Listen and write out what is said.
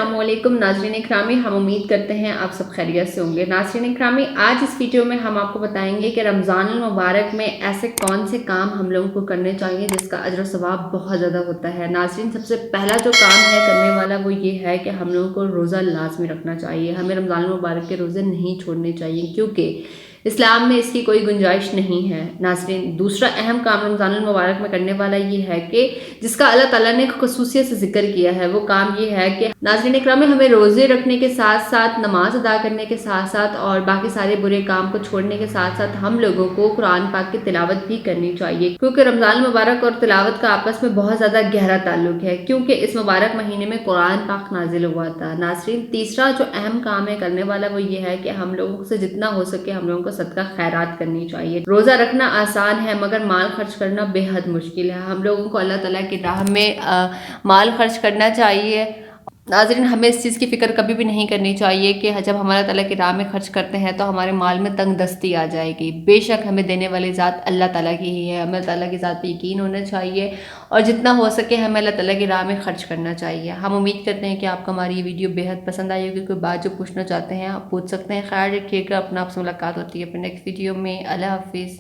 अस्सलामुअलैकुम नाज़रीन इकरामी, हम उम्मीद करते हैं आप सब खैरियत से होंगे। नाज़रीन इकरामी, आज इस वीडियो में हम आपको बताएंगे कि रमज़ान मुबारक में ऐसे कौन से काम हम लोगों को करने चाहिए जिसका अजर सवाब बहुत ज़्यादा होता है। नाज़रीन, सबसे पहला जो काम है करने वाला वो ये है कि हम लोगों को रोज़ा लाजमी रखना चाहिए। हमें रमज़ान मुबारक के रोज़े नहीं छोड़ने चाहिए क्योंकि इस्लाम में इसकी कोई गुंजाइश नहीं है। नाज़रीन, दूसरा अहम काम रमज़ान मुबारक में करने वाला ये है कि जिसका अल्लाह ताला ने ख़ुसूसियत से जिक्र किया है, वो काम ये है कि नाज़रीन इकराम, हमें रोज़े रखने के साथ साथ नमाज अदा करने के साथ साथ और बाकी सारे बुरे काम को छोड़ने के साथ साथ हम लोगों को कुरान पाक की तिलावत भी करनी चाहिए, क्योंकि रमज़ान मुबारक और तिलावत का आपस में बहुत ज़्यादा गहरा ताल्लुक है, क्योंकि इस मुबारक महीने में कुरान पाक नाजिल हुआ था। नाज़रीन, तीसरा जो अहम काम है करने वाला वो ये है कि हम लोगों से जितना हो सके हम लोगों को सदका खैरात करनी चाहिए। रोज़ा रखना आसान है मगर माल खर्च करना बेहद मुश्किल है। हम लोगों को अल्लाह ताला की राह में माल खर्च करना चाहिए। नाज़रीन, हमें इस चीज़ की फ़िक्र कभी भी नहीं करनी चाहिए कि जब हम अल्लाह ताला की राह में खर्च करते हैं तो हमारे माल में तंग दस्ती आ जाएगी। बेशक हमें देने वाली ज़ात अल्लाह ताला की ही है, हमें अल्लाह ताला की ज़ात पे यकीन होना चाहिए और जितना हो सके हमें अल्लाह ताला की राह में खर्च करना चाहिए। हम उम्मीद करते हैं कि आपको हमारी ये वीडियो बेहद पसंद आई होगी। कोई बात जो पूछना चाहते हैं आप पूछ सकते हैं। ख्याल रखिएगा अपना, आपसे मुलाकात होती है अपने नेक्स्ट वीडियो में। अल्लाह हाफिज़।